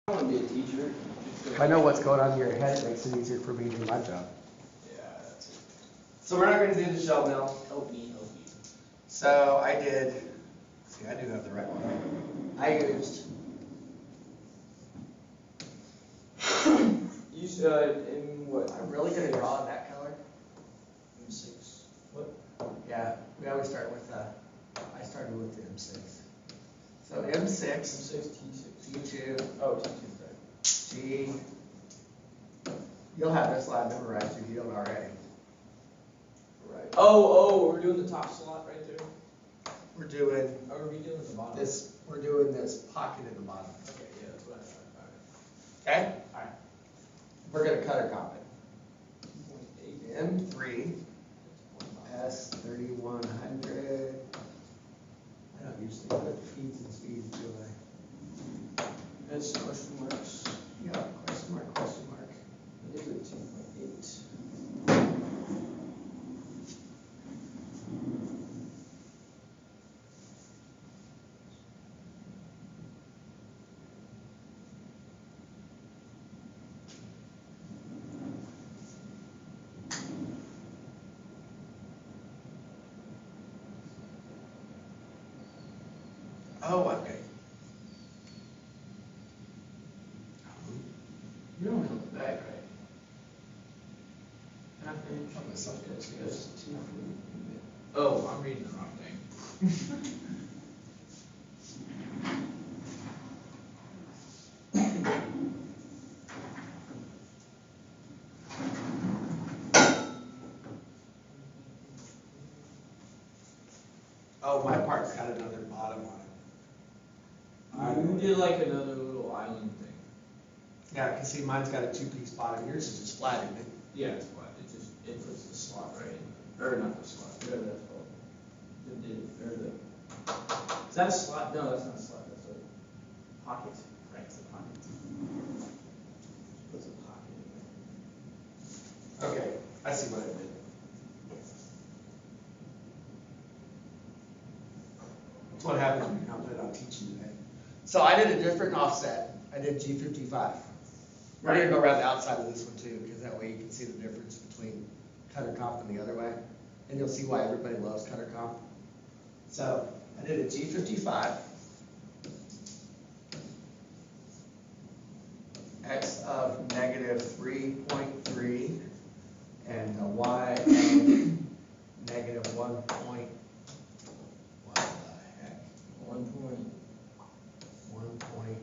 I want to be a teacher. If I know what's going on in your head, it makes it easier for me to do my job. Yeah, that's it. So we're not going to do the shell mill. Help me help you. So I did, see, I do have the right one. I used, You said in what? I'm really going to draw in that color. M6. What? Yeah, we always start with, I started with the M6. So M6, M6, T6. T2, Oh, T2, right. G. You'll have this line memorized if you don't already. Right. Oh, we're doing the top slot right there. We're doing How are we doing the bottom? this, we're doing this pocket in the bottom. Okay, yeah, that's what I thought. Okay? Alright. We're going to color comp it. 2.8. M3, S3100. I don't usually put feeds and speeds, do I? That's question marks. Yeah, question mark, question mark. It is a 2.8. Oh, okay. You don't have the back, right? Half inch. Oh, that's not good. That's 2 feet. Oh, I'm reading the wrong thing. Oh, my part's got another bottom on it. You did like another little island thing. Yeah, because see, mine's got a two-piece bottom. Yours is just flat, isn't it? Yeah, it's flat. It puts the slot right in. Or not the slot, whatever that's called. Is that a slot? No, that's not a slot. That's a pocket. Right, it's a pocket. Puts a pocket in there. Okay, I see what I did. That's what happens when you're not planning on teaching today. So I did a different offset. I did G55. We're going to go around the outside of this one too, because that way you can see the difference between cutter comp and the other way. And you'll see why everybody loves cutter comp. So I did a G55, X of negative 3.3, and a Y of negative 1. What the heck? 1.1. 1.15.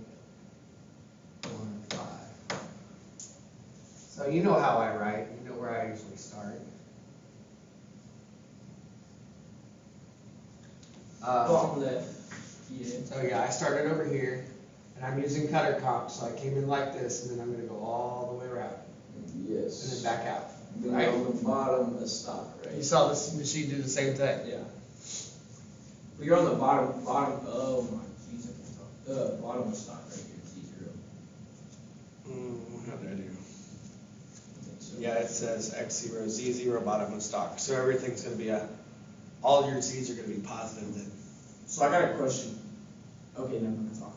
So you know how I write, you know where I usually start. Bottom left. Yeah. So yeah, I started over here, and I'm using cutter comp, so I came in like this, and then I'm going to go all the way around, Yes. and then back out. Then Right? on the bottom, the stock, right? You saw this machine do the same thing. Yeah. But you're on the bottom, oh my jeez, I can't talk. The bottom of stock right here, Z0. How did I do? I think so. Yeah, it says X0, Z0, bottom of stock. So everything's going to be all your Z's are going to be positive then. So I got a question. Okay, never mind, talk.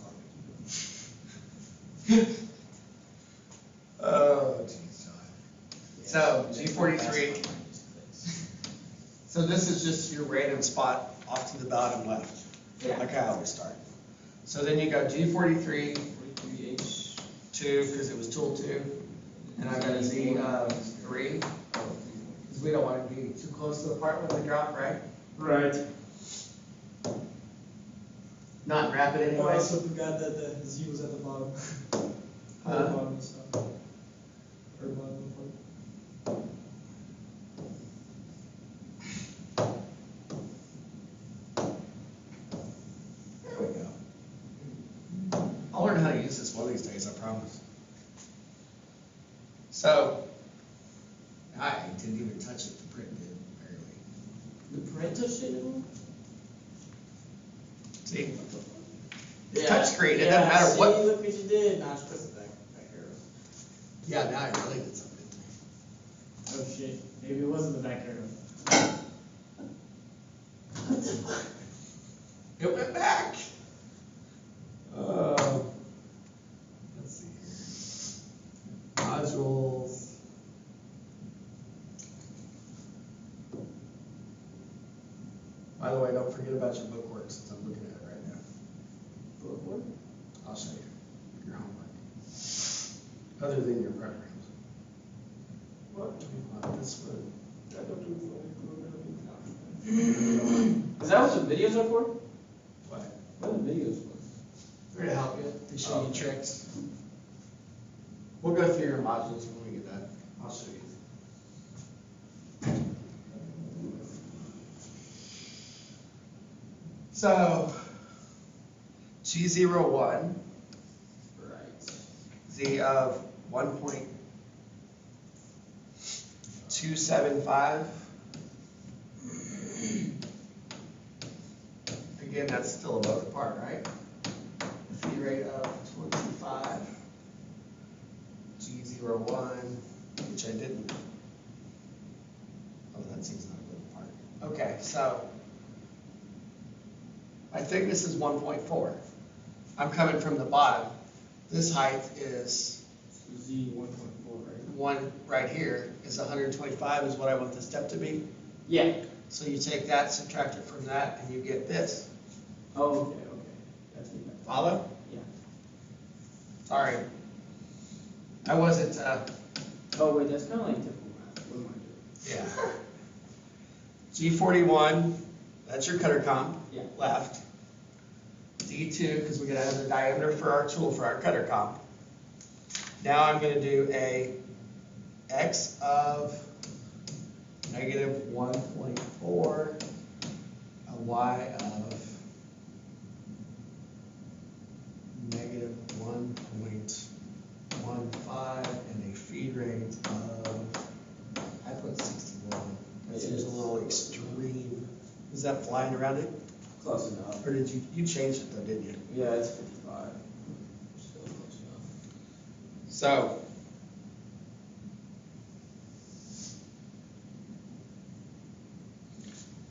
Oh, jeez, John. So, G43. So this is just your random spot off to the bottom left, like I always start. So then you go G43, 43H. 2, because it was tool 2, and I got a Z of 3, because we don't want to be too close to the part when we drop, right? Right. Not rapid I anyway. also forgot that the Z was at the bottom. Huh? At the bottom of stuff. Or bottom of the part. There we go. I'll learn how to use this one of these days, I promise. So, I didn't even touch it, the print did, barely. The print touched it at all? See? Yeah. Touchscreen, it doesn't matter see, what. look what you did. Now it's press the back arrow. Yeah, now I really did something. Oh shit. Maybe it wasn't the back arrow. It went back. forget about your book work since I'm looking at it right now. Book work? I'll show you your homework. Other than your programs. What? This one. I don't do funny programming. Is that what the videos are for? What? What are the videos for? They're to help you, they show Oh, you okay. tricks. We'll go through your modules when we get done. I'll show you. So, G01, Right. Z of 1.275. Again, that's still above the part, right? The feed rate of 25. G01, which I didn't. Oh, that seems not above the part. Okay, so my thickness is 1.4. I'm coming from the bottom. This height is Z 1.4, right? one right here is 125 is what I want the step to be. Yeah. So you take that, subtract it from that, and you get this. Oh, okay. That's me. Follow? Yeah. Sorry. I wasn't, Oh, wait, that's kind of like typical math. What am I doing? yeah. G41, that's your cutter comp. Yeah. Left. D2, because we gotta have the diameter for our tool for our cutter comp. Now I'm gonna do a X of negative 1.4, a Y of negative 1.15, and a feed rate of, I put 61. That seems a little extreme. Is that flying around it? Close enough. Or did you change it though, didn't you? Yeah, it's 55. Still close enough. So,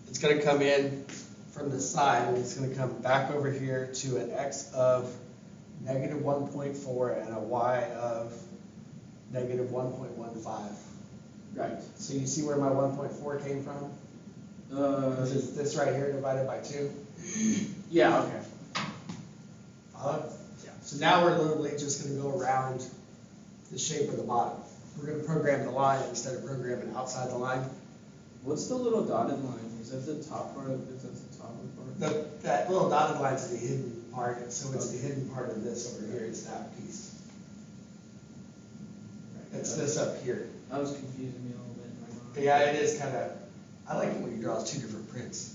it's gonna come in from the side, and it's gonna come back over here to an X of negative 1.4 and a Y of negative 1.15. Right. So you see where my 1.4 came from? This is this right here divided by 2. Yeah, okay. Follow? Yeah. So now we're literally just gonna go around the shape of the bottom. We're gonna program the line instead of programming outside the line. What's the little dotted line? Is that the top part of is that the top of the part? That little dotted line is the hidden part, and so it's the hidden part of this over here, it's that piece. Right. It's this up here. That was confusing me a little bit in my mind. Yeah, it is kinda, I like it when you draw two different prints.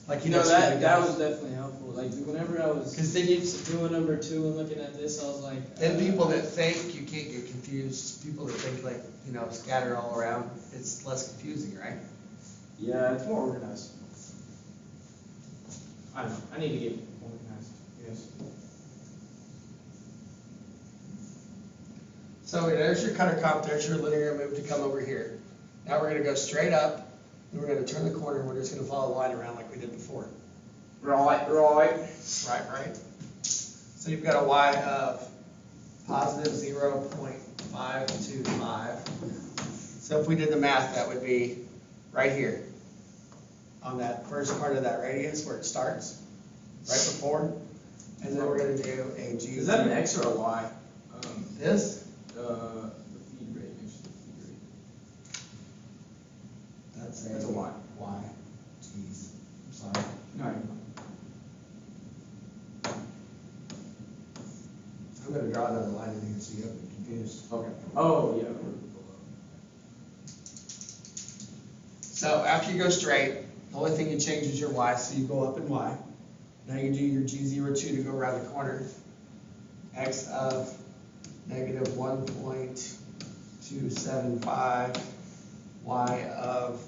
Like, You know, that was definitely helpful. Like, whenever I was because then you, doing number 2 and looking at this, I was like. then people that think, you can't get confused, people that think like, you know, scatter all around, it's less confusing, right? Yeah, it's more organized. I don't know. I need to get organized. Yes. So there's your cutter comp, there's your linear move to come over here. Now we're gonna go straight up, and we're gonna turn the corner, and we're just gonna follow the line around like we did before. Right. Right. So you've got a Y of positive 0.525. So if we did the math, that would be right here, on that first part of that radius where it starts, right before. And then we're gonna do a G. Is that an X or a Y? This? The feed rate. Next to the feed rate. That's That's a Y. Y. Jeez, I'm sorry. No, you're fine. I'm gonna draw another line in here so you don't get confused. Okay. Oh, yeah. So after you go straight, the only thing you change is your Y, so you go up in Y. Now you do your G02 to go around the corner. X of negative 1.275, Y of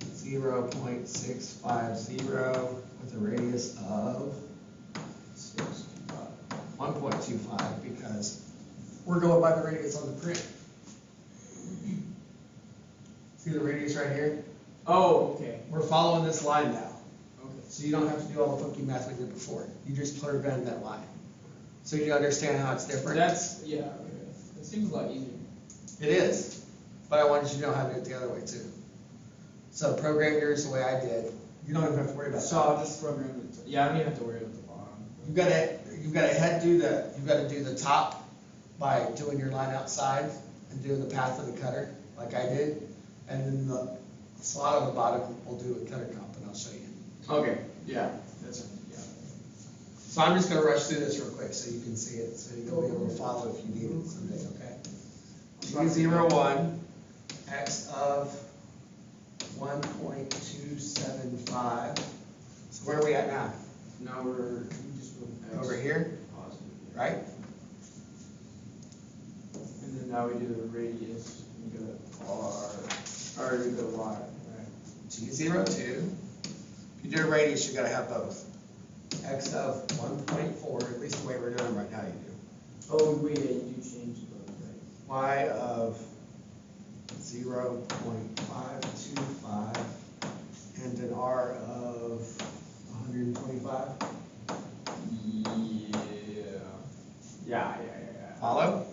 0.650 with a radius of 1.25 because we're going by the radius on the print. See the radius right here? Oh, okay. We're following this line now. Okay. So you don't have to do all the funky math we did before. You just program that line. So you understand how it's different? Yeah, okay. It seems a lot easier. It is. But I wanted you to know how to do it the other way too. So program yours the way I did. You don't even have to worry about So that. I'll just program it, yeah, I don't even have to worry about the bottom. You've got to do the top by doing your line outside and doing the path of the cutter, like I did. And then the slot on the bottom will do a cutter comp, and I'll show you. Okay, yeah, yeah. So I'm just gonna rush through this real quick so you can see it, so you'll be able to follow if you need it someday, okay? G01, x of 1.275. So where are we at now? Now we're, just Over here, positive, yeah. right? And then now we do the radius, we go to R, or we go Y, right? G02. If you do a radius, you gotta have both. X of 1.4, at least the way we're doing right now, you do. Oh, wait, yeah, you do change both, right? Y of 0.525 and an R of 125. Yeah. Follow?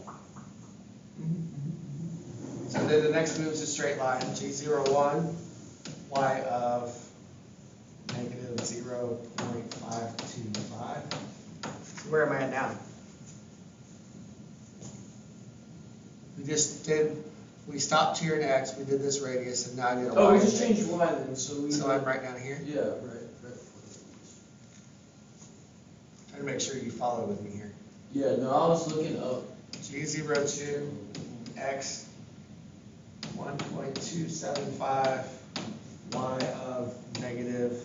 So then the next move is a straight line, G01, Y of negative 0.525. So where am I at now? We stopped here at X, we did this radius, and now I did a Y. Oh, we just changed Y then, so we. So I'm right down here? Yeah, right. Trying to make sure you follow with me here. Yeah, no, I was looking up. G02, X, 1.275, Y of negative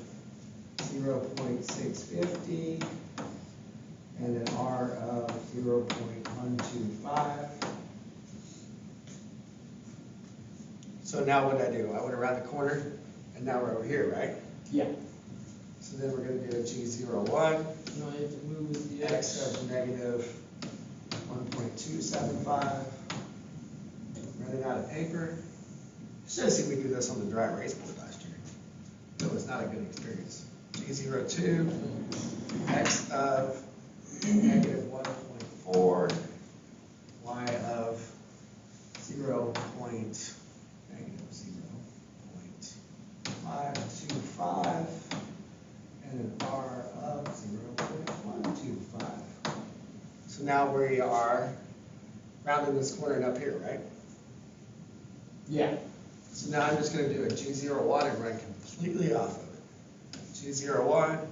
0.650, and an R of 0.125. So now what did I do? I went around the corner, and now we're over here, right? Yeah. So then we're going to do a G01, No, you have to move with the X of negative 1.275. Running out of paper. Should have seen me do this on the dry erase board last year. It was not a good experience. G02, X of negative 1.4, Y of 0.525, and an R of 0.125. So now we are rounding this corner and up here, right? Yeah. So now I'm just going to do a G01 and run completely off of it. G01,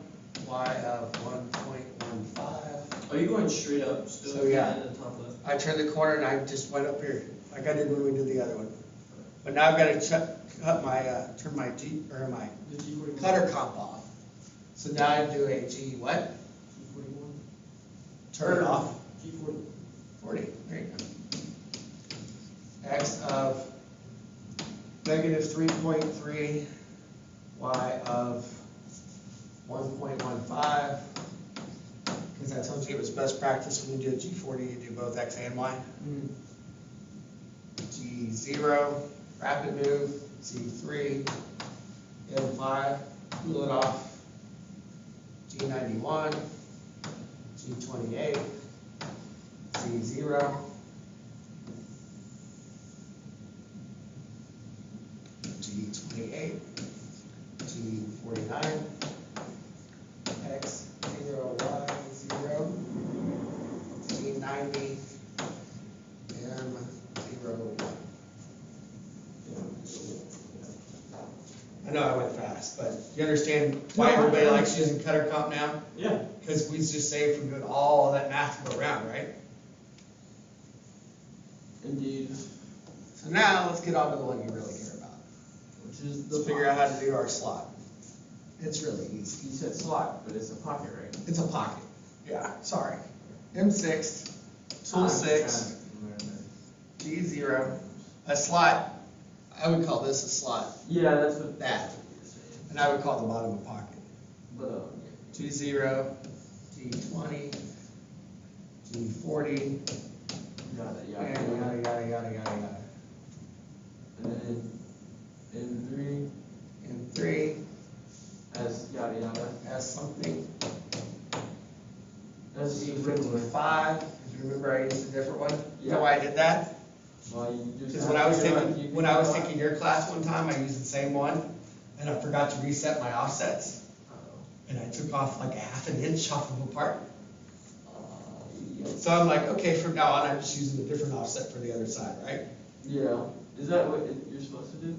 Y of 1.15. Are you going straight up still? So, yeah. At the top left? I turned the corner and I just went up here, like I did when we did the other one. But now I've got to turn my The G41. cutter comp off. So now I do a G what? G41. Turn it off. G40. 40, there you go. X of negative 3.3, Y of 1.15, because I told you it was best practice when you do a G40, you do both X and Y. G0, rapid move, G3, N5, cool it off, G91, G28, G0, G28, G49, X0, Y0, G90, M01. I know I went fast, but you understand why everybody likes using cutter comp now? Yeah. Because we just saved from doing all that math to go around, right? Indeed. So now let's get on to the one you really care about. Which is the Let's figure out how to do our slot. It's really easy. You said slot, but it's a pocket, right? It's a pocket. Yeah, sorry. M6, tool 6, G0. A slot, I would call this a slot. Yeah, that's what That. And I would call the bottom a pocket. But G0, G20, G40, yada and yada yada, yada, yada, yada. And then in three M3, as yada yada. as something. That's G55, if you remember I used a different one. You know Yeah. why I did that? Well, you just Because when I was taking your class one time, I used the same one, and I forgot to reset my offsets, Uh-oh. and I took off like a half an inch off of a part. Yeah. So I'm like, okay, from now on, I'm just using a different offset for the other side, right? Yeah. Is that what you're supposed to do?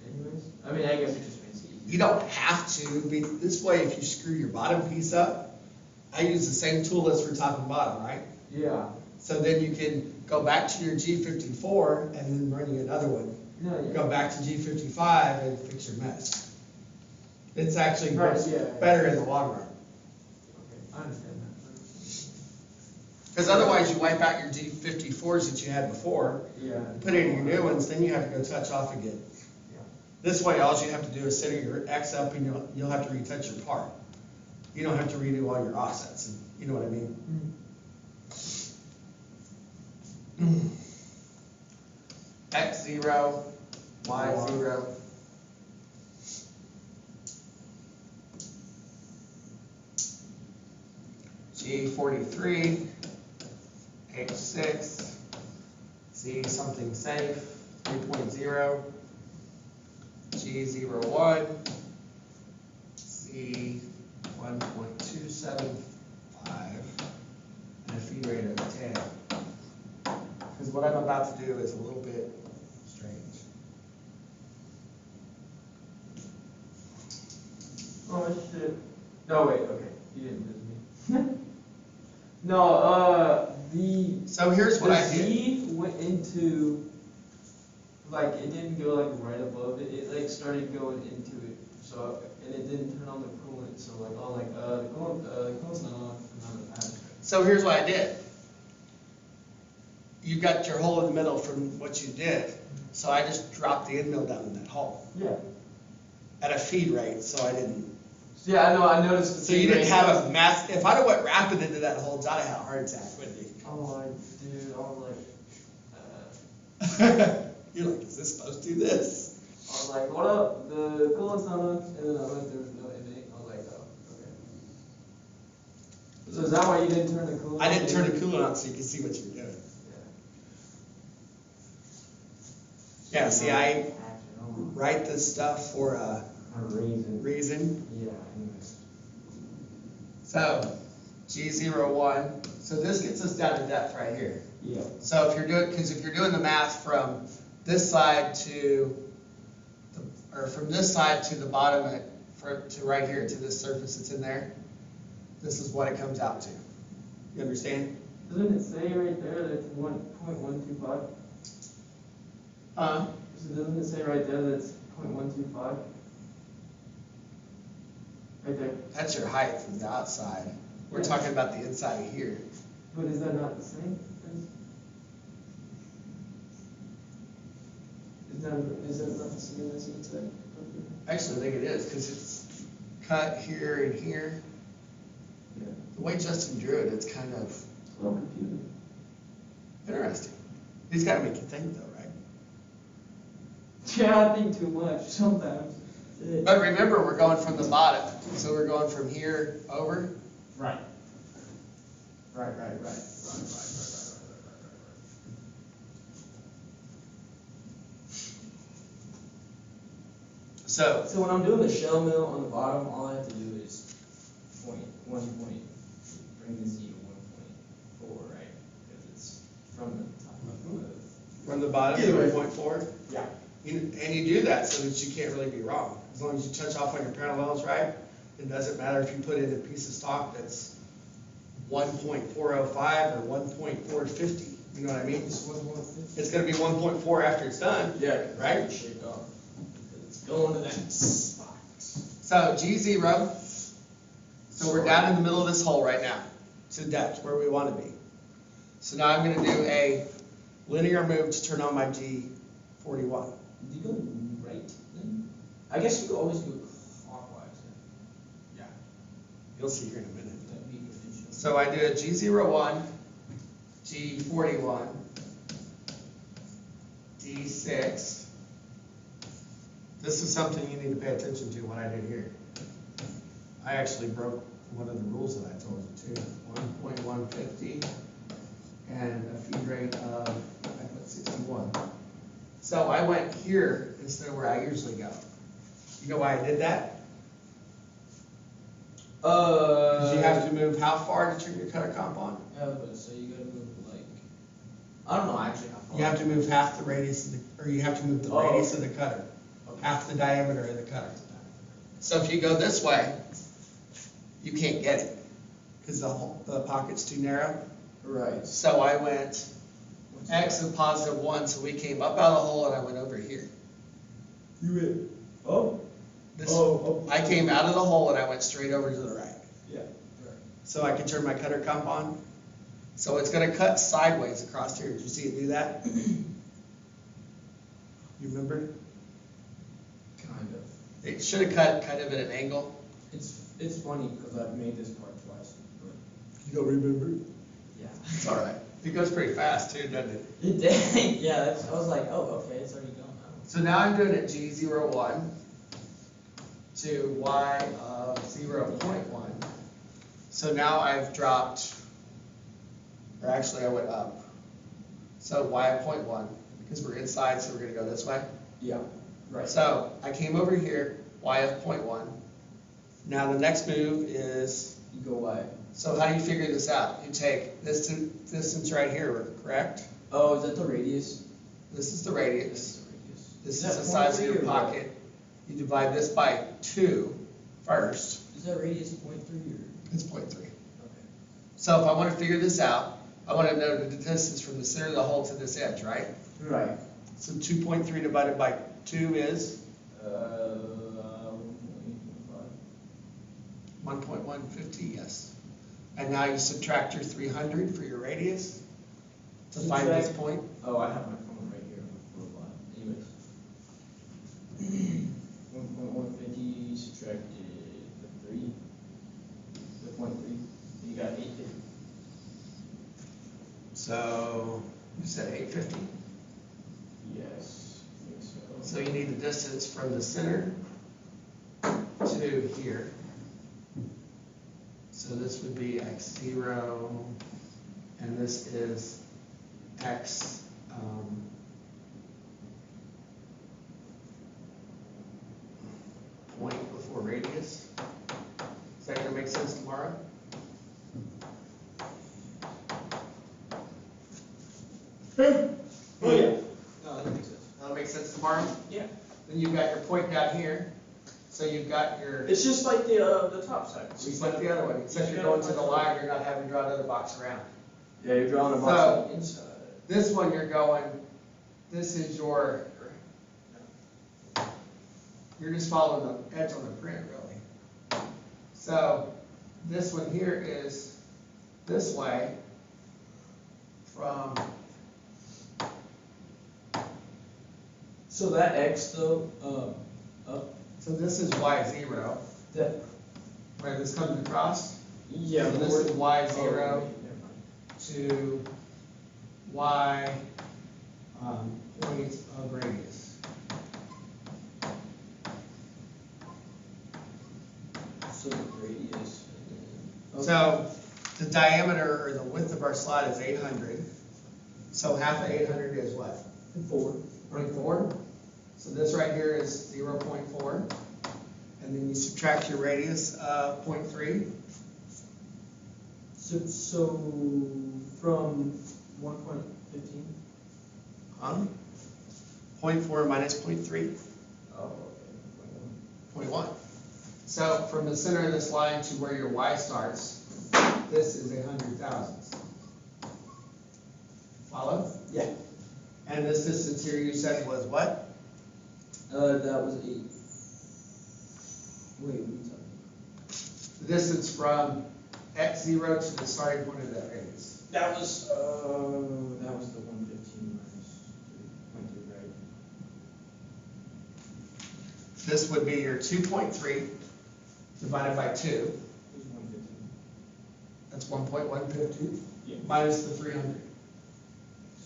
Anyways? I mean, I guess it just makes it easier. You don't have to, but this way, if you screw your bottom piece up, I use the same tool list for top and bottom, right? Yeah. So then you can go back to your G54 and then running another one. No, yeah. Go back to G55 and fix your mess. It's actually Right, yeah. better in the long run. Okay, I understand that. Because otherwise you wipe out your G54s that you had before, Yeah. put in your new ones, then you have to go touch off again. Yeah. This way, all you have to do is set your X up and you'll have to retouch your part. You don't have to redo all your offsets, you know what I mean? X0, Y0. G43, H6, C something safe, 3.0, G01, C 1.275, and a feed rate of 10. Because what I'm about to do is a little bit strange. Oh shit. No, wait, okay. You didn't lose me. No, So here's what the I did. Z went into, like, it didn't go, like, right above it. It, like, started going into it. So, and it didn't turn on the coolant. So, like, oh, like, the coolant's not on. So here's what I did. You got your hole in the middle from what you did. So I just dropped the end mill down in that hole Yeah. at a feed rate, so I didn't. Yeah, I know, I noticed. So you didn't have a mass. If I'd have went rapid into that hole, I'd have had a heart attack, wouldn't you? Oh, dude, I was like, You're like, is this supposed to do this? I was like, what up? The coolant's not on. And then I looked, there was no inmate. I was like, oh, okay. So is that why you didn't turn the coolant on? I didn't turn the coolant on so you could see what you were doing. Yeah, see, I write this stuff for a reason. Yeah, anyways. So, G01, so this gets us down to depth right here. Yeah. So if you're doing, because if you're doing the math from this side to, or from this side to the bottom, to right here, to this surface that's in there, this is what it comes out to. You understand? Doesn't it say right there that it's 1.125? So doesn't it say right there that it's 0.125? Right there. That's your height from the outside. We're Yeah. talking about the inside of here. But is that not the same? Is that not the same as it said? Actually, I think it is, because it's cut here and here. Yeah. The way Justin drew it, it's kind of It's a little confusing. interesting. He's got to make you think, though, right? Yeah, I think too much sometimes. But remember, we're going from the bottom, so we're going from here over. Right. Right. So So when I'm doing the shell mill on the bottom, all I have to do is bring the Z to 1.4, right? Because it's from the top of the. from the bottom to Either way. 1.4, Yeah. and you do that so that you can't really be wrong. As long as you touch off on your parallels right, it doesn't matter if you put in a piece of stock that's 1.405 or 1.450. You know what I mean? It's 1.50. It's going to be 1.4 after it's done. Yeah. Right? Shake off. It's going to that spot. So G0, so we're down in the middle of this hole right now, to depth, where we want to be. So now I'm going to do a linear move to turn on my G41. Do you go right then? I guess you could always go clockwise then. Yeah. You'll see here in a minute. That'd be efficient. So I do a G01, G41, D6. This is something you need to pay attention to, what I did here. I actually broke one of the rules that I told you too. 1.150 and a feed rate of, I put 61. So I went here instead of where I usually go. You know why I did that? Uh. Because you have to move how far to turn your cutter comp on? Yeah, but so you gotta move like, I don't know actually how far. You have to move half the radius of the, or you have to move the Oh. radius of the cutter, Okay. half the diameter of the cutter. So if you go this way, you can't get it, because the pocket's too narrow. Right. So I went X of +1, so we came up out of the hole and I went over here. You went, oh, This, Oh, oh. I came out of the hole and I went straight over to the right. yeah. So I could turn my cutter comp on. So it's gonna cut sideways across here. Did you see it do that? You remember? Kind of. It should have cut kind of at an angle. It's funny because I've made this part twice, but You don't remember? yeah. It's all right. It goes pretty fast too, doesn't it? It did. Yeah, I was like, oh, okay, it's already going. So now I'm doing it G01 to Y of 0.1. So now I've dropped, or actually I went up. So Y of 0.1, because we're inside, so we're gonna go this way. Yeah. Right. So I came over here, Y of 0.1. Now the next move is, You go wide. so how do you figure this out? You take this distance right here, correct? Oh, is that the radius? This is the radius. The radius. This Is is that the size of 0.3 your or what? pocket. You divide this by 2 first. Is that radius 0.3 or? It's 0.3. Okay. So if I want to figure this out, I want to know the distance from the center of the hole to this edge, right? Right. So 2.3 divided by 2 is 1.150, yes. And now you subtract your 300 for your radius to find this Subtract- point. Oh, I have my phone right here. Anyways. 1.150 subtracted the 3. The 0.3. You got 850. So you said 850. Yes. I think so. So you need the distance from the center to here. So this would be x0, and this is x, point before radius. Is that gonna make sense tomorrow? Oh, yeah. No, that makes sense. That'll make sense tomorrow? Yeah. Then you've got your point down here, so you've got your, It's just like the top side. just like the other one, except you're going to the line, you're not having to draw another box around. Yeah, you're drawing a So- box on the inside. This one you're going, this is your, you're just following the edge on the print really. So this one here is this way from, So that X though, up, so this is Y0, that, right, this comes across. yeah. So but this is we're- Y0 oh, wait, never mind. to Y, point of radius. So the radius. So the diameter or the width of our slot is 800. So half of 800 is what? 4. 0.4. So this right here is 0.4. And then you subtract your radius of 0.3. So from 1.15? 0.4 minus 0.3, Oh, okay. 0.1. So from the center of this line to where your Y starts, this is 100 thousandths. Follow? Yeah. And this distance here you said was what? That was 8. Wait, what are you talking about? The distance from x0 to the starting point of that radius. That was the 115 minus 3.3, right? This would be your 2.3 divided by 2. It was 115. That's 1.150 Yeah. minus the 300.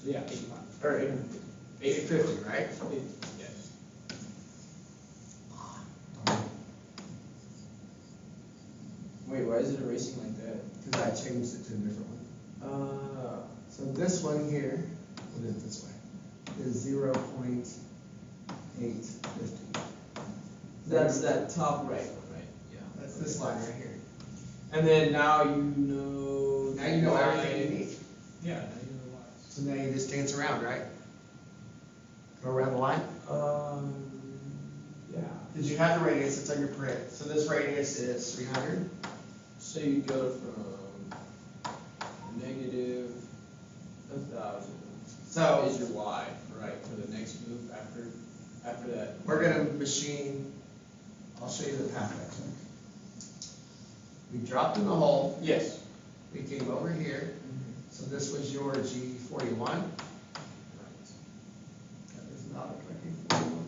So yeah, 85. Or 850. 850, right? Yes. Wait, why is it erasing like that? Because I changed it to a different one. So this one here, put it this way, is 0.850. That's that top right one, right? Yeah. That's this line right here. And then now you know. Now you know everything you need. Yeah, now you know why. So now you just dance around, right? Go around the line. Yeah. Did you have the radius? It's on your print. So this radius is 300. So you go from negative 1,000. So Is your y, right, for the next move after that. we're gonna machine, I'll show you the path I took. We dropped in the hole, Yes. we came over here, so this was your G41. Right. That does not look like a 41.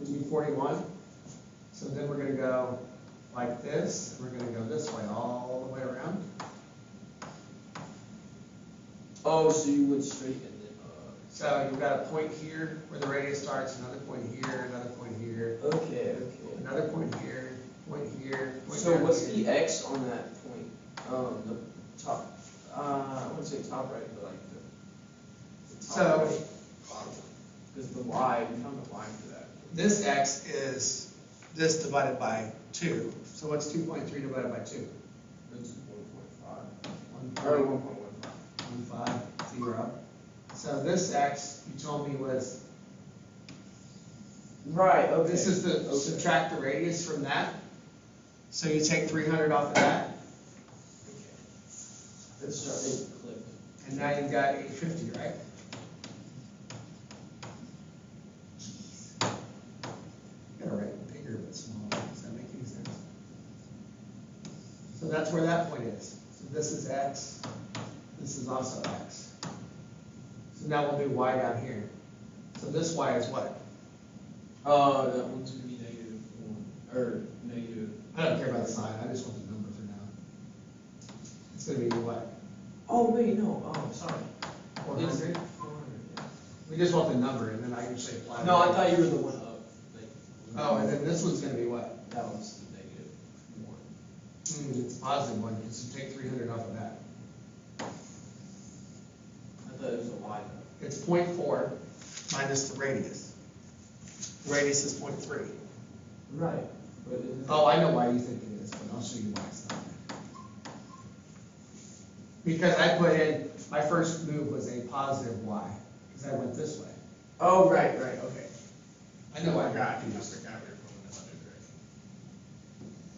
G41. So then we're gonna go like this, and we're gonna go this way, all the way around. Oh, so you would straighten it. So you've got a point here where the radius starts, another point here, another point here, Okay. another point here, point here, point So down what's here. the x on that point? The top. I wouldn't say top right, but like the top So- right bottom. Because the y, we found the y for that. This x is this divided by 2. So what's 2.3 divided by 2? It's 1.5. 1.15. Or 1.15. 0. So this x, you told me was, Right. Okay. this is the, Okay. subtract the radius from that. So you take 300 off of that, Okay. It clicked. and now you've got 850, right? You gotta write bigger but smaller, does that make any sense? So that's where that point is. So this is x, this is also x. So now we'll do y down here. So this y is what? That one's gonna be -1 or negative. I don't care about the sign, I just want the number for now. It's gonna be what? Oh wait, no. Oh, sorry. 400? 400. Yeah. We just want the number, and then I usually apply. No, I thought you were the one up. Like. Oh, and then this one's gonna be what? That one's the -1. It's a positive one, because you take 300 off of that. I thought it was a y though. It's 0.4 minus the radius. The radius is 0.3. Right. But isn't Oh, I know why you think it is, but I'll show you why it's not. Because I put in, my first move was a positive y, because I went this way. Oh, right, okay. I know why I got I you. just forgot we were going in another direction.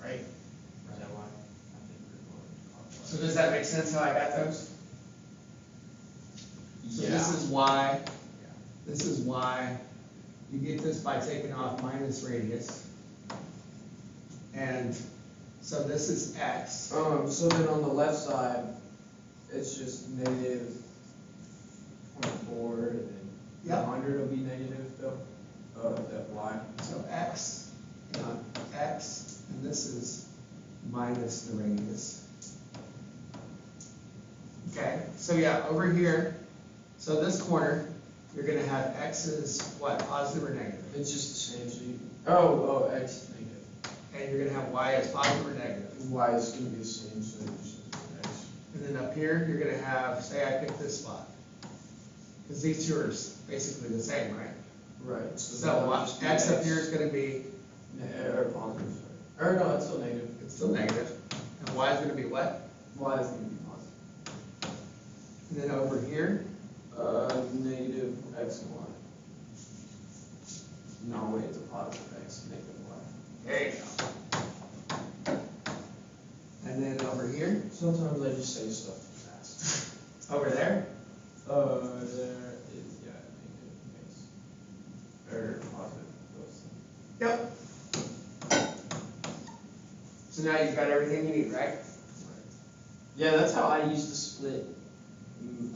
Right? Is that why? I think we're going clockwise. So does that make sense how I got those? So this is y, this is y. You get this by taking off minus radius. And so this is x. So then on the left side, it's just negative 0.4, and then Yep. 100 will be negative though, that y. So x, x, and this is minus the radius. Okay, so yeah, over here, so this corner, you're gonna have x is what, positive or negative? It's just the same, so you, oh, x negative. And you're gonna have y as positive or negative. Y is gonna be the same, so you just x. And then up here, you're gonna have, say I pick this spot. Because these two are basically the same, right? Right. So just be x up here is gonna be, Or positive, sorry. Or no, it's still negative. it's still negative, and y is gonna be what? Y is gonna be positive. And then over here, Negative x and y. No, wait, it's a positive x, negative y. there you go. And then over here, Sometimes I just say stuff too fast. over there, There is, yeah, negative x. Or positive, both. yep. So now you've got everything you need, right? Yeah, that's how I used to split.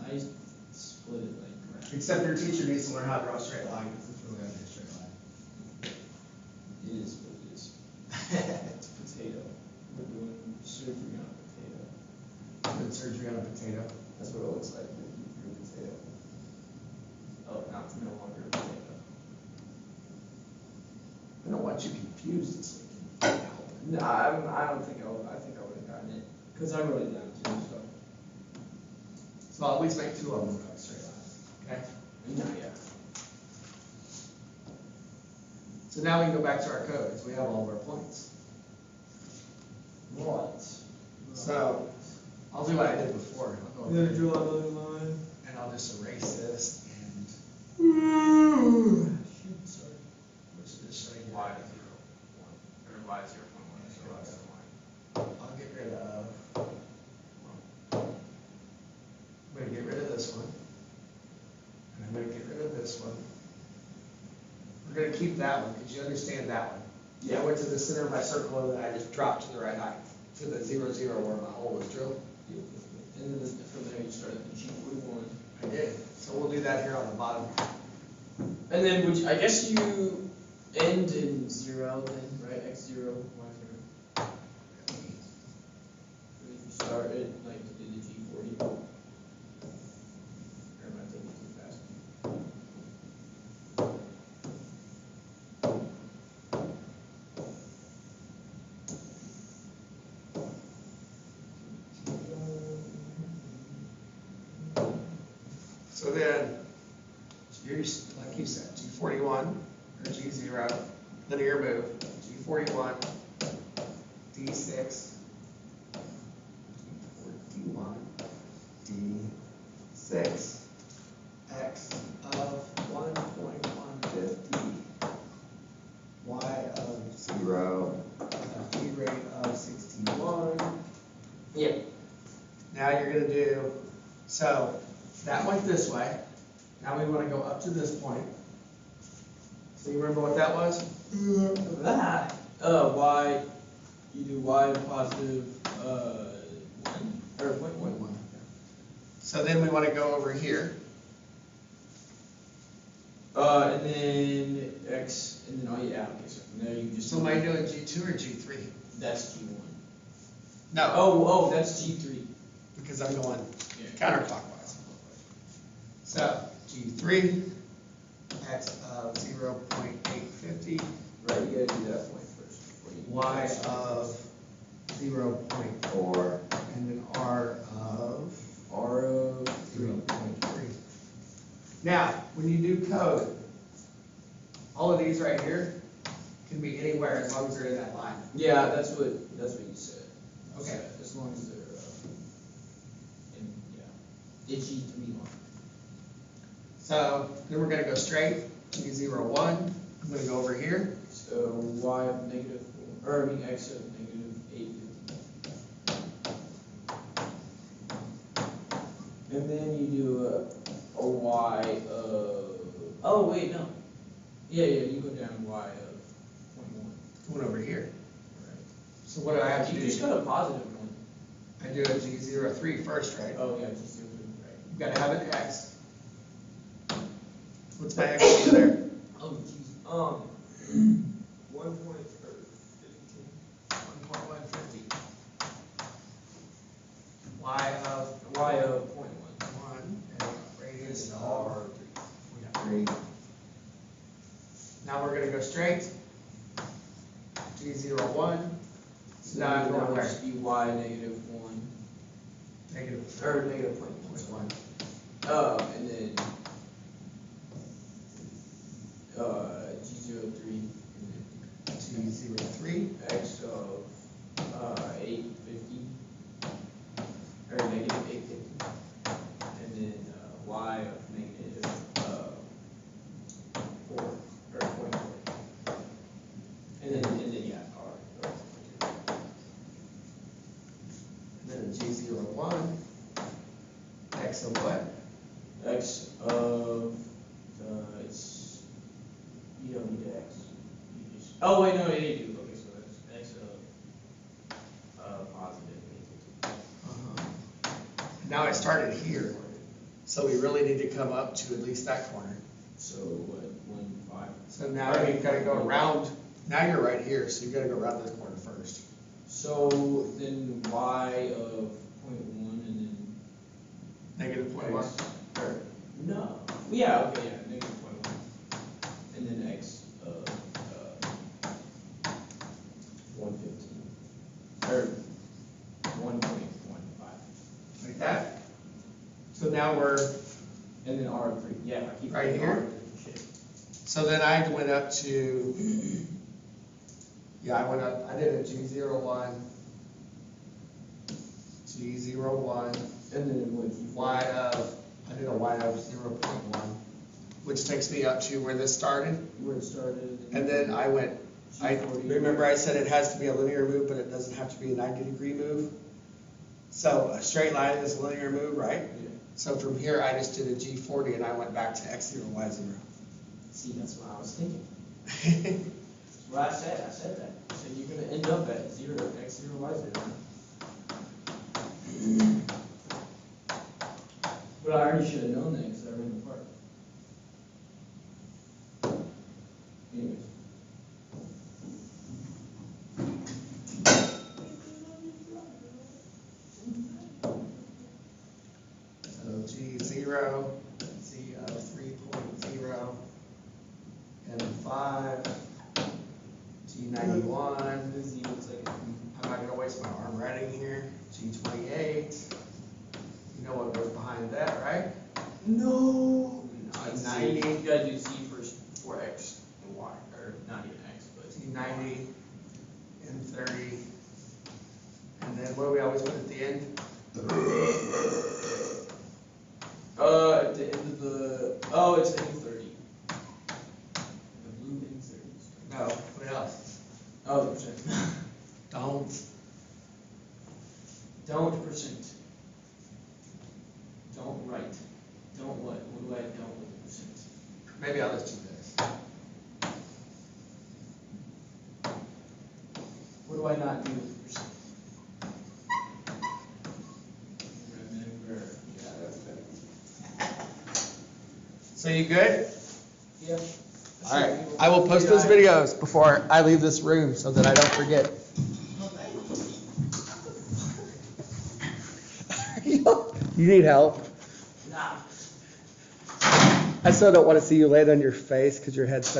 I used to split it like crap. Except your teacher needs to learn how to draw a straight line, because it's really not a straight line. It is what it is. It's potato. We're doing surgery on a potato. Doing surgery on a potato. That's what it looks like when you do a potato. Oh, now it's no longer a potato. I don't want you confused this week. No, I don't think I think I would have gotten it. Because I wrote it down too, so. So I'll always make two of them look like straight lines, okay? No, yeah. So now we can go back to our code, because we have all of our points. Right. So, I'll do what I did before. I'll go You're over gonna here, draw another line. and I'll just erase this and Sorry. let's just show you. Y 0, 1, or Y 0.1, so that's the line. I'll get rid of. I'm gonna get rid of this one. And I'm gonna get rid of this one. We're gonna keep that one, because you understand that one. Yeah, I went to the center of my circle and then I just dropped to the right height, to the 0, 0 where my hole was drilled. And then from there you start at the G41. I did. So we'll do that here on the bottom. And then would you, I guess you end in 0 then, right? X0, Y0. And if you start at like to do the G40. Or am I taking too fast? So then, here's, like you said, G41 or G0, linear move, G41, D6, G41, D6, X of 1.150, Y of 0, a P rate of 61. Yep. Now you're gonna do, so that went this way. Now we wanna go up to this point. So you remember what that was? That. Y, you do Y positive, 1, or 0.1. So then we wanna go over here. And then X, and then, oh yeah, okay, so from there you just. So am I doing G2 or G3? That's G1. No, Oh, that's G3. because I'm going Yeah. counterclockwise. So G3, X of 0.850, Right, you gotta do that point first. Before you Y of 0.4, and then R of R of 0.3. Now, when you do code, all of these right here can be anywhere as long as they're in that line. Yeah, that's what you said. Okay. So, as long as they're, in, yeah, the G3 line. So then we're gonna go straight, G01, I'm gonna go over here. So Y of negative 4, or I mean X of negative 850. And then you do a Y of, oh wait, no. Yeah, you go down Y of 0.1. Going over here. Right. So what do I have to You do? just got a positive one. I do a G03 first, right? Oh, yeah, G0, right. You gotta have an X. What's my X over there? Oh, jeez. 1.15. 1.150. Y of Y of 0.1. 1, and radius of R3. 3. Now we're gonna go straight. G01. So now I'm going where? Just be Y negative 1. Negative Or negative 0.1. And then G03. G03. X of 850. Or negative 850. And then Y of negative 4. Or 0.4. And then yeah, R. And then a G01. X of what? X of, it's, you don't need X. You just, oh wait, no, yeah, you do. Okay, so that's X of positive 850. Now I started here, so we really need to come up to at least that corner. So what, 1, 5? So now you've gotta go around, now you're right here, so you've gotta go around this corner first. So then Y of 0.1 and then Negative 0.1. X, or, no, yeah, okay, yeah, negative 0.1. And then X of 115. Or 1.15. Like that. So now we're And then R3, yeah, I keep Right forgetting here? R3, shit. So then I went up to, I did a G01, And then it would. I did a Y of 0.1, which takes me up to where this started. Where it started. And then I went, G40. remember I said it has to be a linear move, but it doesn't have to be a 90-degree move. So a straight line is a linear move, right? Yeah. So from here, I just did a G40 and I went back to X0, Y0. See, that's what I was thinking. That's what I said that. I said you're gonna end up at 0, X, 0, Y, 0. But I already should have known that because I ran the part. Anyways. So G0, Z of 3.0, N5, G91. The Z looks like I'm not gonna waste my arm writing here. G28. You know what goes behind that, right? no. G90. You gotta do Z first before X and Y, or not even X, but G90, N30. And then what do we always put at the end? At the end of the it's N30. The blue N30. No, what else? Oh, the percent. Don't percent. Don't write. Don't what? What do I don't with the percent? Maybe I'll just do this. What do I not do with the percent? Remember. Yeah, that's better. So you good? Yeah. All right. I will post those videos before I leave this room so that I don't forget. You need help? Nah. I still don't want to see you lay on your face because your head's stuck.